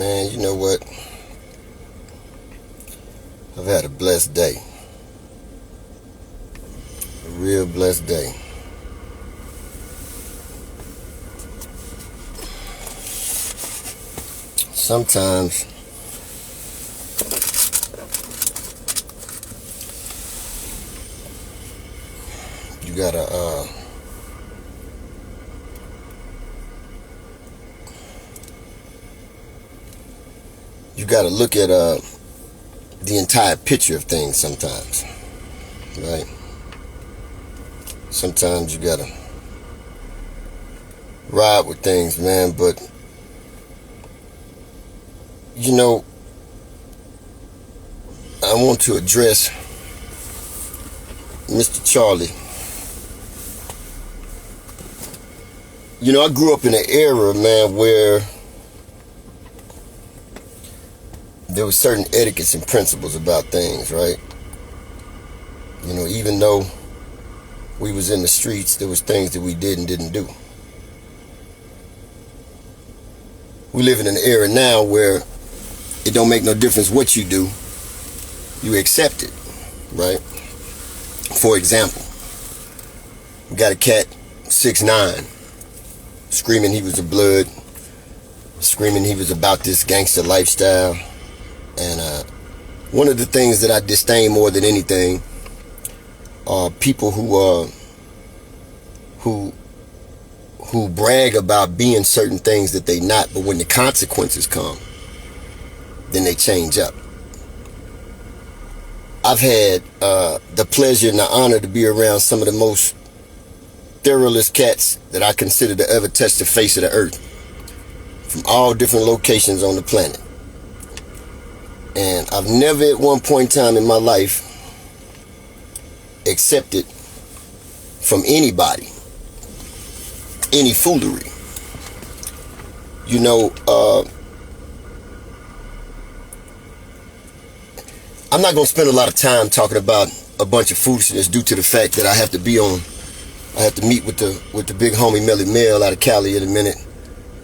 Man, you know what? I've had a blessed day. A real blessed day. Sometimes you gotta look at the entire picture of things sometimes, right? Sometimes you gotta ride with things, man, but you know, I want to address Mr. Charlie. You know, I grew up in an era, man, where there were certain etiquettes and principles about things, right? You know, even though we was in the streets, there was things that we did and didn't do. We live in an era now where it don't make no difference what you do, you accept it, right? For example, we got a cat, 6'9", screaming he was a blood, screaming he was about this gangster lifestyle. And one of the things that I disdain more than anything are people who brag about being certain things that they not, but when the consequences come, then they change up. I've had the pleasure and the honor to be around some of the most thoroughest cats that I consider to ever touch the face of the earth, from all different locations on the planet. And I've never at one point in time in my life accepted from anybody any foolery. You know, I'm not going to spend a lot of time talking about a bunch of foolishness due to the fact that I have to meet with the big homie Melly Mel out of Cali in a minute,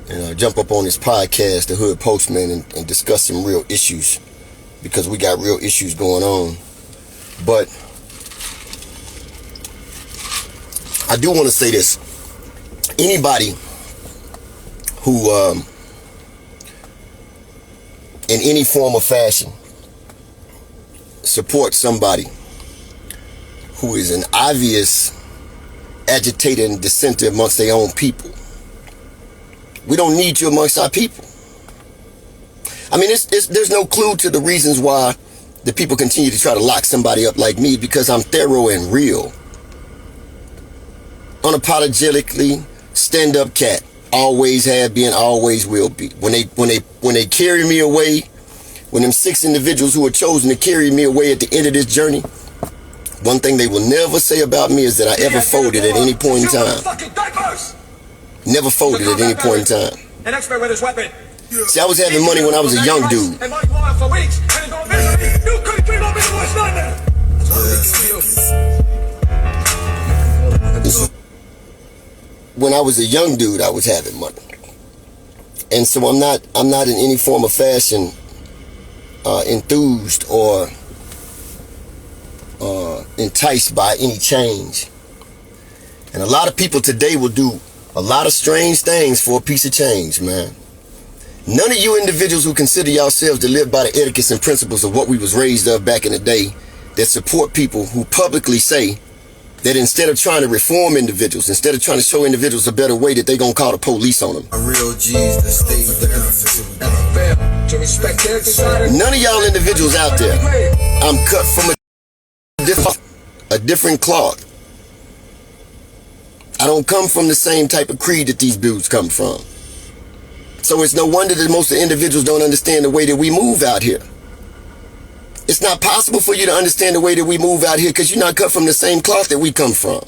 and jump up on this podcast, The Hood Postman, and discuss some real issues, because we got real issues going on. But I do want to say this. Anybody who in any form or fashion support somebody who is an obvious agitator and dissenter amongst their own people, we don't need you amongst our people. I mean, there's no clue to the reasons why the people continue to try to lock somebody up like me, because I'm thorough and real. Unapologetically stand-up cat. Always have been, always will be. When they carry me away, when them 6 individuals who are chosen to carry me away at the end of this journey, one thing they will never say about me is that I ever folded at any point in time. Never folded at any point in time. An expert with his weapon. See, I was having money when I was a young dude. When I was a young dude, I was having money. And so I'm not in any form of fashion enthused or enticed by any change. And a lot of people today will do a lot of strange things for a piece of change, man. None of you individuals who consider yourselves to live by the etiquettes and principles of what we was raised up back in the day, that support people who publicly say that instead of trying to reform individuals, instead of trying to show individuals a better way, that they gonna call the police on them. Real G's that stay down. None of y'all individuals out there, I'm cut from a different cloth. I don't come from the same type of creed that these dudes come from. So it's no wonder that most of the individuals don't understand the way that we move out here. It's not possible for you to understand the way that we move out here because you're not cut from the same cloth that we come from.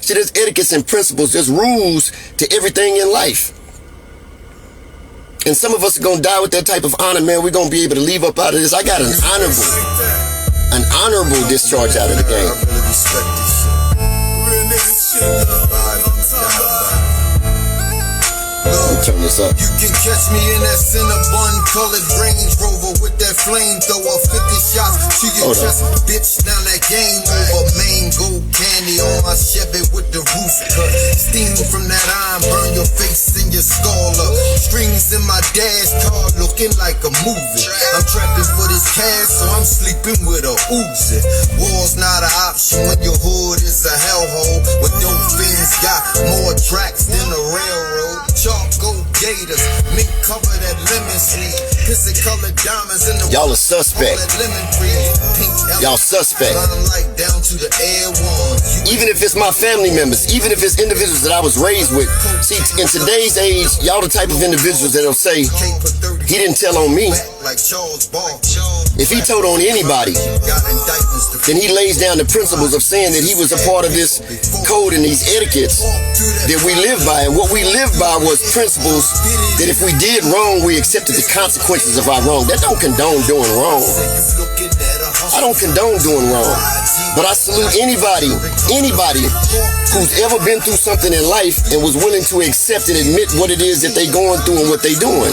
See, there's etiquettes and principles, there's rules to everything in life. And some of us are going to die with that type of honor, man. We're going to be able to leave up out of this. I got an honorable discharge out of the game. Let me turn this up. You can catch me in that Cinnabon colored Range Rover with that flamethrower, 50 shots to your chest, bitch. Now that game over. Mango candy on my Chevy with the roof cut. Steam from that iron burn your face and your skull up. Strings in my dash car looking like a movie. I'm trapping for this cash, so I'm sleeping with a Uzi. War's not an option when your hood is a hellhole. With dope fins got more tracks than a railroad. Charcoal gators, mink cover that lemon sleeve. Pissy colored diamonds in the y'all are suspect. Y'all suspect. Down to the air one. Even if it's my family members, even if it's individuals that I was raised with. See, in today's age, y'all the type of individuals that'll say, he didn't tell on me. If he told on anybody, then he lays down the principles of saying that he was a part of this code and these etiquettes that we live by. And what we lived by was principles that if we did wrong, we accepted the consequences of our wrong. That don't condone doing wrong. I don't condone doing wrong. But I salute anybody who's ever been through something in life and was willing to accept and admit what it is that they going through and what they doing.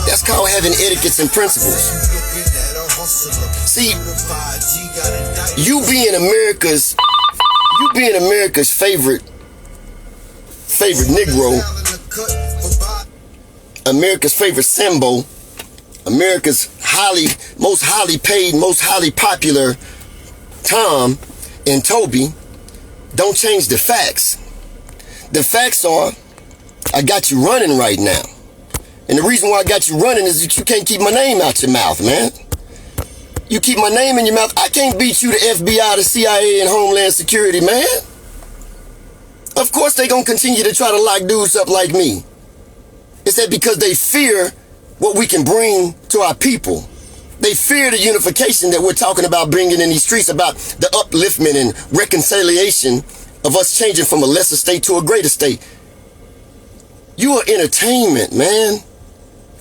That's called having etiquettes and principles. See, you being America's favorite Negro, America's favorite Sambo, America's most highly paid, most highly popular Tom and Toby, don't change the facts. The facts are, I got you running right now. And the reason why I got you running is that you can't keep my name out your mouth, man. You keep my name in your mouth, I can't beat you to FBI, the CIA, and Homeland Security, man. Of course they gonna continue to try to lock dudes up like me. It's that because they fear what we can bring to our people. They fear the unification that we're talking about bringing in these streets, about the upliftment and reconciliation of us changing from a lesser state to a greater state. You are entertainment, man.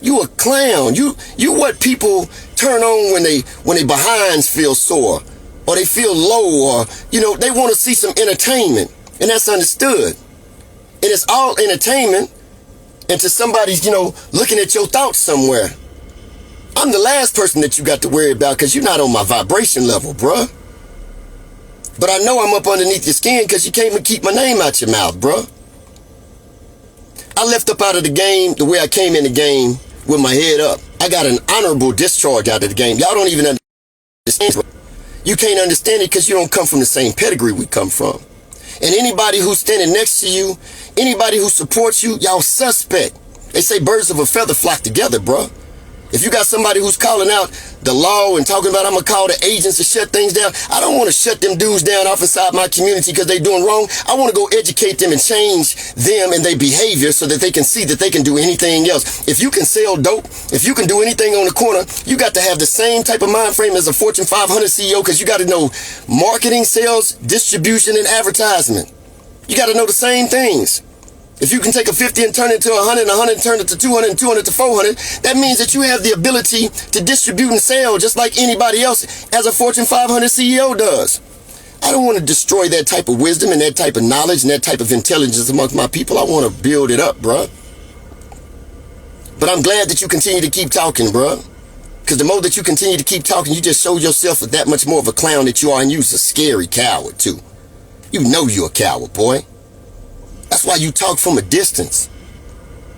You a clown. You what people turn on when they behinds feel sore or they feel low, or they want to see some entertainment, and that's understood. And it's all entertainment until somebody's looking at your thoughts somewhere. I'm the last person that you got to worry about because you're not on my vibration level, bruh. But I know I'm up underneath your skin because you can't even keep my name out your mouth, bruh. I left up out of the game the way I came in the game, with my head up. I got an honorable discharge out of the game. Y'all don't even understand. You can't understand it because you don't come from the same pedigree we come from. And anybody who's standing next to you, anybody who supports you, y'all suspect. They say birds of a feather flock together, bruh. If you got somebody who's calling out the law and talking about I'm going to call the agents to shut things down, I don't want to shut them dudes down off inside my community because they doing wrong. I want to go educate them and change them and their behavior so that they can see that they can do anything else. If you can sell dope, if you can do anything on the corner, you got to have the same type of mind frame as a Fortune 500 CEO because you got to know marketing, sales, distribution, and advertisement. You got to know the same things. If you can take a 50 and turn it to 100, and 100 and turn it to 200, and 200 to 400, that means that you have the ability to distribute and sell just like anybody else as a Fortune 500 CEO does. I don't want to destroy that type of wisdom and that type of knowledge and that type of intelligence amongst my people. I want to build it up, bruh. But I'm glad that you continue to keep talking, bruh. Because the more that you continue to keep talking, you just show yourself that much more of a clown that you are, and you're a scary coward, too. You know you're a coward, boy. That's why you talk from a distance.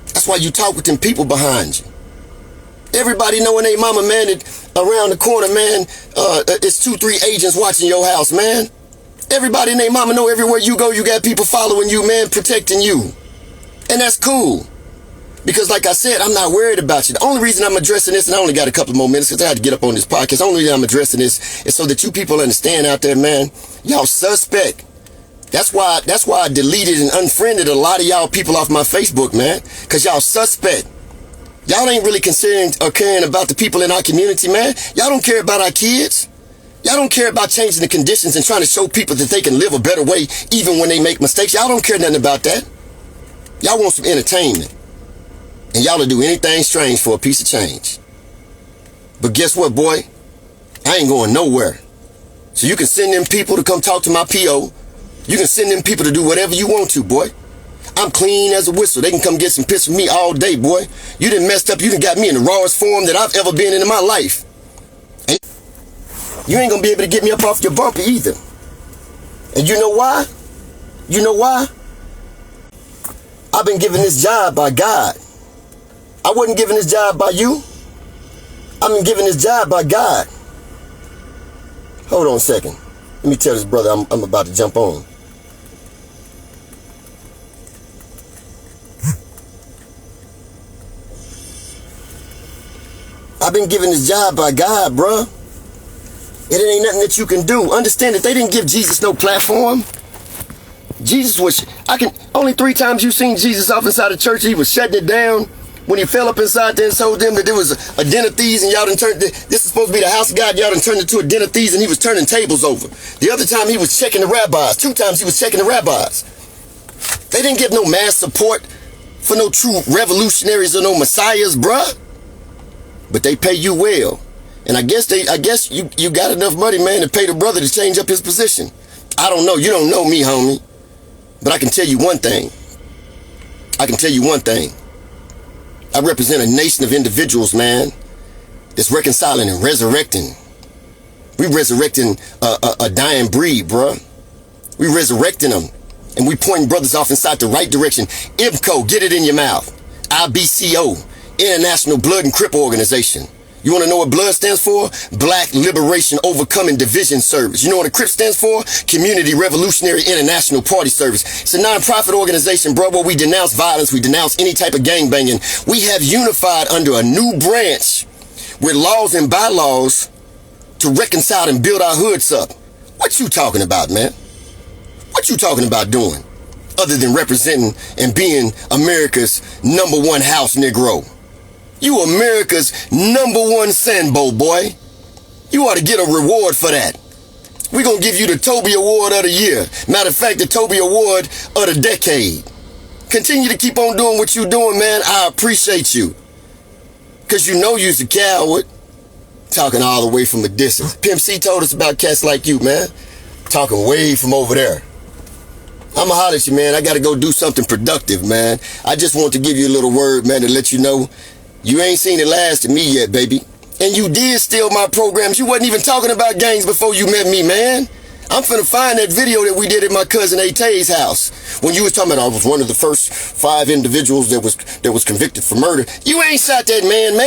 That's why you talk with them people behind you. Everybody knowing they mama, man, that around the corner, man, it's 2-3 agents watching your house, man. Everybody and they mama know everywhere you go, you got people following you, man, protecting you. And that's cool. Because like I said, I'm not worried about you. The only reason I'm addressing this, and I only got a couple more minutes because I had to get up on this podcast. The only reason I'm addressing this is so that you people understand out there, man, y'all suspect. That's why I deleted and unfriended a lot of y'all people off my Facebook, man. Because y'all suspect. Y'all ain't really concerned or caring about the people in our community, man. Y'all don't care about our kids. Y'all don't care about changing the conditions and trying to show people that they can live a better way even when they make mistakes. Y'all don't care nothing about that. Y'all want some entertainment. And y'all will do anything strange for a piece of change. But guess what, boy? I ain't going nowhere. So you can send them people to come talk to my PO. You can send them people to do whatever you want to, boy. I'm clean as a whistle. They can come get some piss from me all day, boy. You done messed up. You done got me in the rawest form that I've ever been in my life. And you ain't gonna be able to get me up off your bumper either. And you know why? You know why? I've been given this job by God. I wasn't given this job by you. I've been given this job by God. Hold on a second. Let me tell this brother I'm about to jump on. I've been given this job by God, bruh. It ain't nothing that you can do. Understand that they didn't give Jesus no platform. Jesus was, only 3 times you seen Jesus off inside the church, he was shutting it down. When he fell up inside there and told them that there was a den of thieves and y'all done turned, this is supposed to be the house of God, y'all done turned into a den of thieves and he was turning tables over. The other time he was checking the rabbis. 2 times he was checking the rabbis. They didn't give no mass support for no true revolutionaries or no messiahs, bruh. But they pay you well. And I guess you got enough money, man, to pay the brother to change up his position. I don't know. You don't know me, homie. But I can tell you one thing. I represent a nation of individuals, man, that's reconciling and resurrecting. We resurrecting a dying breed, bruh. We resurrecting them. And we pointing brothers off inside the right direction. IBCO, get it in your mouth. IBCO, International Blood and Crip Organization. You want to know what blood stands for? Black Liberation Overcoming Division Service. You know what a CRIP stands for? Community Revolutionary International Party Service. It's a non-profit organization, bro, where we denounce violence. We denounce any type of gangbanging. We have unified under a new branch with laws and bylaws to reconcile and build our hoods up. What you talking about, man? What you talking about doing? Other than representing and being America's #1 house Negro. You America's #1 Sambo, boy. You ought to get a reward for that. We're going to give you the Toby Award of the year. Matter of fact, the Toby Award of the decade. Continue to keep on doing what you're doing, man. I appreciate you. Because you know you's a coward. Talking all the way from a distance. Pimp C told us about cats like you, man. Talking way from over there. I'ma holler at you, man. I got to go do something productive, man. I just want to give you a little word, man, to let you know you ain't seen the last of me yet, baby. And you did steal my programs. You wasn't even talking about gangs before you met me, man. I'm finna find that video that we did at my cousin A.T.'s house. When you was talking about I was one of the first 5 individuals that was convicted for murder. You ain't shot that man.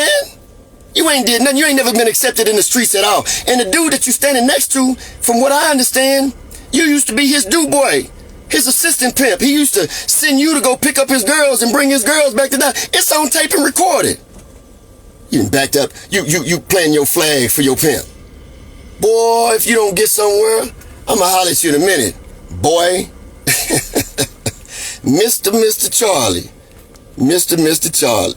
You ain't did nothing. You ain't never been accepted in the streets at all. And the dude that you standing next to, from what I understand, you used to be his do-boy. His assistant pimp. He used to send you to go pick up his girls and bring his girls back to die. It's on tape and recorded. You done backed up. You playing your flag for your pimp. Boy, if you don't get somewhere, I'ma holler at you in a minute. Boy. Mr. Charlie. Mr. Charlie.